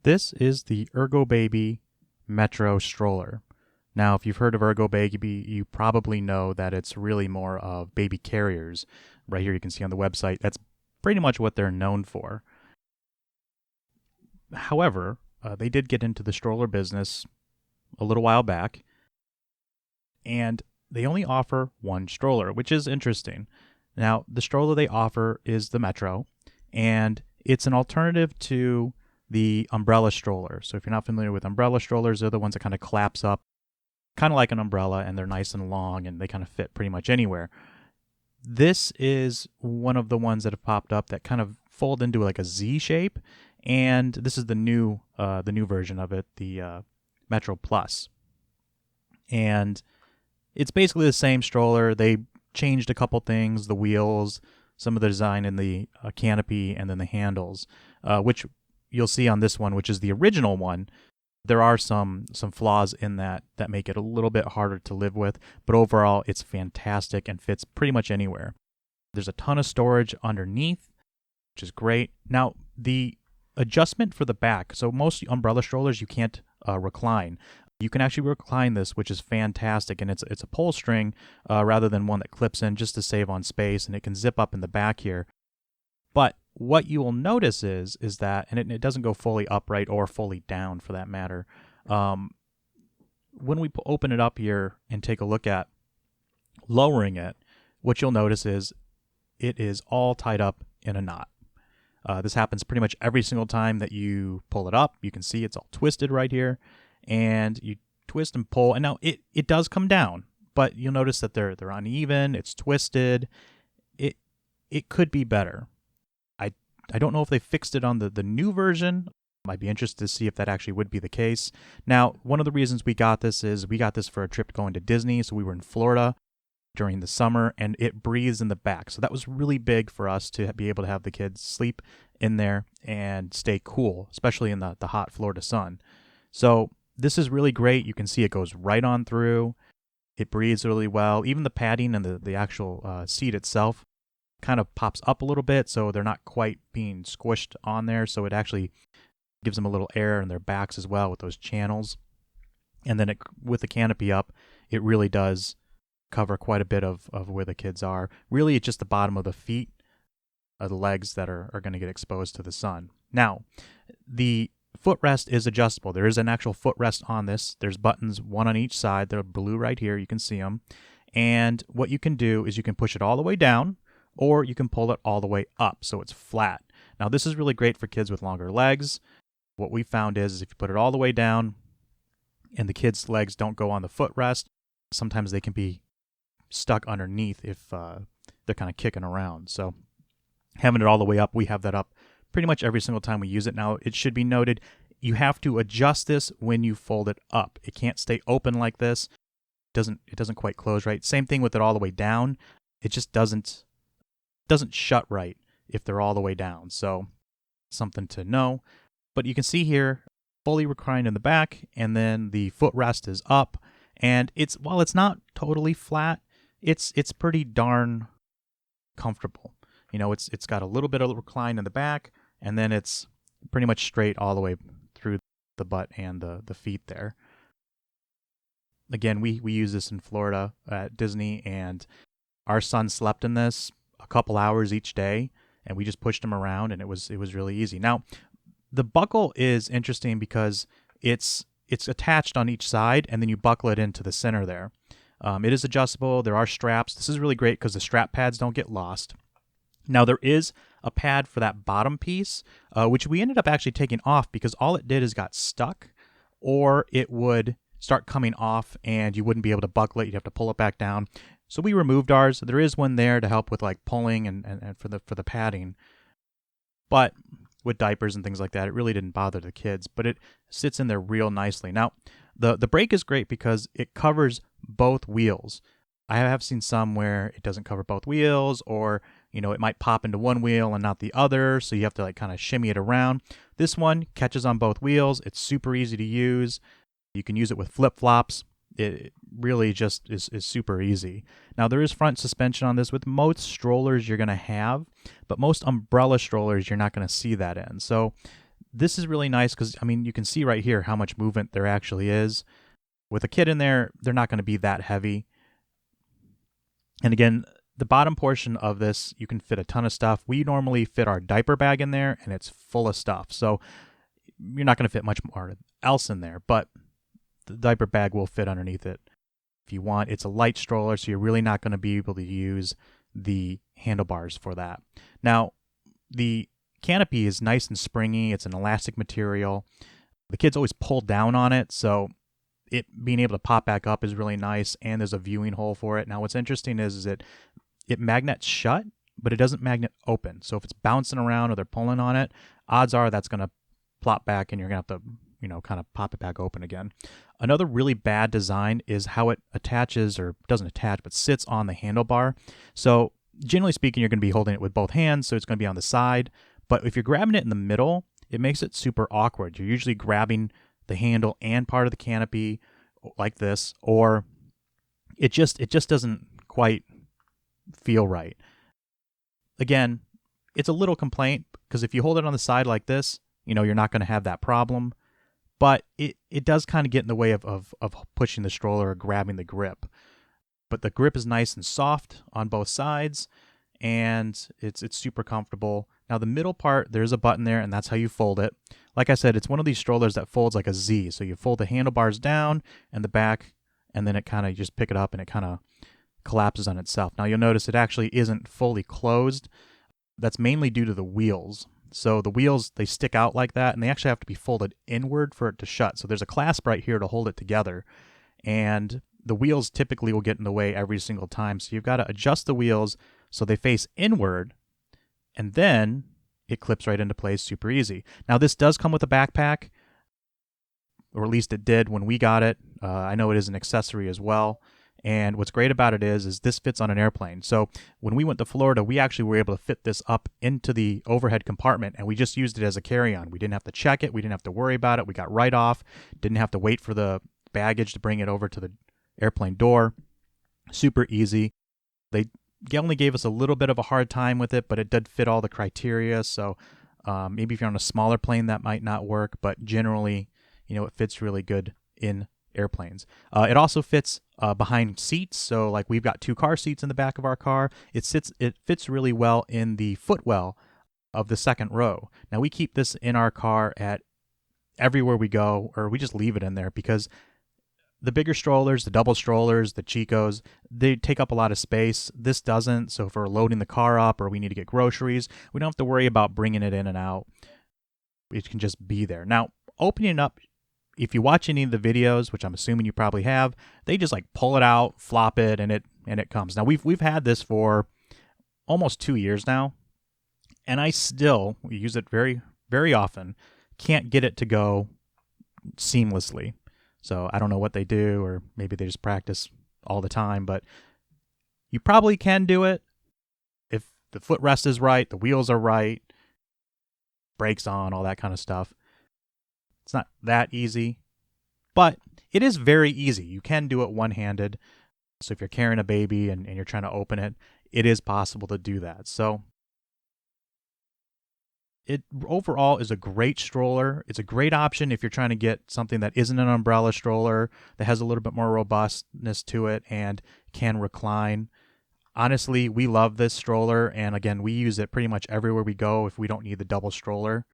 This is the ErgoBaby Metro stroller. Now, if you've heard of ErgoBaby, you probably know that it's really more of baby carriers. Right here you can see on the website, that's pretty much what they're known for. However, they did get into the stroller business a little while back, and they only offer one stroller, which is interesting. Now, the stroller they offer is the Metro, and it's an alternative to the umbrella stroller. So if you're not familiar with umbrella strollers, they're the ones that kind of collapse up, kind of like an umbrella, and they're nice and long, and they kind of fit pretty much anywhere. This is one of the ones that have popped up that kind of fold into like a Z shape, and this is the new version of it, the Metro Plus. And it's basically the same stroller. They changed a couple things, the wheels, some of the design in the canopy, and then the handles, which you'll see on this one, which is the original one. There are some flaws in that make it a little bit harder to live with, but overall it's fantastic and fits pretty much anywhere. There's a ton of storage underneath, which is great. Now, the adjustment for the back, so most umbrella strollers you can't recline. You can actually recline this, which is fantastic, and it's a pull string rather than one that clips in, just to save on space, and it can zip up in the back here. But what you will notice is that, and it doesn't go fully upright or fully down for that matter. When we open it up here and take a look at lowering it, what you'll notice is it is all tied up in a knot. This happens pretty much every single time that you pull it up. You can see it's all twisted right here, and you twist and pull, and now it does come down, but you'll notice that they're uneven. It's twisted. It could be better. I don't know if they fixed it on the new version. I'd be interested to see if that actually would be the case. Now, one of the reasons we got this is we got this for a trip going to Disney. So we were in Florida during the summer, and it breathes in the back. So that was really big for us to be able to have the kids sleep in there and stay cool, especially in the hot Florida sun. So this is really great. You can see it goes right on through. It breathes really well. Even the padding and the actual seat itself kind of pops up a little bit, so they're not quite being squished on there. So it actually gives them a little air in their backs as well with those channels. And then with the canopy up, it really does cover quite a bit of where the kids are. Really, it's just the bottom of the feet, the legs that are going to get exposed to the sun. Now, the footrest is adjustable. There is an actual footrest on this. There's buttons, one on each side. They're blue right here. You can see them. And what you can do is you can push it all the way down, or you can pull it all the way up so it's flat. Now, this is really great for kids with longer legs. What we found is if you put it all the way down and the kids' legs don't go on the footrest, sometimes they can be stuck underneath if they're kind of kicking around. So having it all the way up, we have that up pretty much every single time we use it. Now, it should be noted, you have to adjust this when you fold it up. It can't stay open like this. It doesn't quite close right. Same thing with it all the way down. It just doesn't shut right if they're all the way down. So something to know. But you can see here, fully reclined in the back, and then the footrest is up. And while it's not totally flat, it's pretty darn comfortable. You know, it's got a little bit of recline in the back, and then it's pretty much straight all the way through the butt and the feet there. Again, we use this in Florida at Disney, and our son slept in this a couple hours each day, and we just pushed him around, and it was really easy. Now, the buckle is interesting because it's attached on each side, and then you buckle it into the center there. It is adjustable. There are straps. This is really great because the strap pads don't get lost. Now, there is a pad for that bottom piece, which we ended up actually taking off because all it did is got stuck, or it would start coming off and you wouldn't be able to buckle it. You'd have to pull it back down. So we removed ours. There is one there to help with like pulling and for the padding. But with diapers and things like that, it really didn't bother the kids, but it sits in there real nicely. Now, the brake is great because it covers both wheels. I have seen some where it doesn't cover both wheels, or it might pop into one wheel and not the other, so you have to like kind of shimmy it around. This one catches on both wheels. It's super easy to use. You can use it with flip-flops. It really just is super easy. Now, there is front suspension on this. With most strollers you're going to have, but most umbrella strollers you're not going to see that in. So this is really nice because, I mean, you can see right here how much movement there actually is. With a kid in there, they're not going to be that heavy. And again, the bottom portion of this, you can fit a ton of stuff. We normally fit our diaper bag in there, and it's full of stuff. So you're not going to fit much more else in there, but the diaper bag will fit underneath it if you want. It's a light stroller, so you're really not going to be able to use the handlebars for that. Now, the canopy is nice and springy. It's an elastic material. The kids always pull down on it, so it being able to pop back up is really nice, and there's a viewing hole for it. Now, what's interesting is that it magnets shut, but it doesn't magnet open. So if it's bouncing around or they're pulling on it, odds are that's going to plop back and you're going to have to, kind of pop it back open again. Another really bad design is how it attaches, or doesn't attach, but sits on the handlebar. So generally speaking, you're going to be holding it with both hands, so it's going to be on the side. But if you're grabbing it in the middle, it makes it super awkward. You're usually grabbing the handle and part of the canopy like this, or it just doesn't quite feel right. Again, it's a little complaint because if you hold it on the side like this, you're not going to have that problem, but it does kind of get in the way of pushing the stroller or grabbing the grip. But the grip is nice and soft on both sides, and it's super comfortable. Now the middle part, there's a button there, and that's how you fold it. Like I said, it's one of these strollers that folds like a Z. So you fold the handlebars down and the back, and then it kind of, you just pick it up and it kind of collapses on itself. Now you'll notice it actually isn't fully closed. That's mainly due to the wheels. So the wheels, they stick out like that, and they actually have to be folded inward for it to shut. So there's a clasp right here to hold it together, and the wheels typically will get in the way every single time. So you've got to adjust the wheels so they face inward, and then it clips right into place super easy. Now this does come with a backpack, or at least it did when we got it. I know it is an accessory as well. And what's great about it is this fits on an airplane. So when we went to Florida, we actually were able to fit this up into the overhead compartment, and we just used it as a carry-on. We didn't have to check it. We didn't have to worry about it. We got right off. Didn't have to wait for the baggage to bring it over to the airplane door. Super easy. They only gave us a little bit of a hard time with it, but it did fit all the criteria. So maybe if you're on a smaller plane, that might not work, but generally, it fits really good in airplanes. It also fits behind seats. So like we've got 2 car seats in the back of our car. It fits really well in the footwell of the second row. Now we keep this in our car at everywhere we go, or we just leave it in there because the bigger strollers, the double strollers, the Chicos, they take up a lot of space. This doesn't. So if we're loading the car up or we need to get groceries, we don't have to worry about bringing it in and out. It can just be there. Now, opening it up, if you watch any of the videos, which I'm assuming you probably have, they just like pull it out, flop it, and it comes. Now we've had this for almost 2 years now, and I still use it very, very often. Can't get it to go seamlessly. So I don't know what they do, or maybe they just practice all the time, but you probably can do it if the footrest is right, the wheels are right, brakes on, all that kind of stuff. It's not that easy, but it is very easy. You can do it one-handed. So if you're carrying a baby and you're trying to open it, it is possible to do that. So it overall is a great stroller. It's a great option if you're trying to get something that isn't an umbrella stroller, that has a little bit more robustness to it and can recline. Honestly, we love this stroller, and again, we use it pretty much everywhere we go if we don't need the double stroller.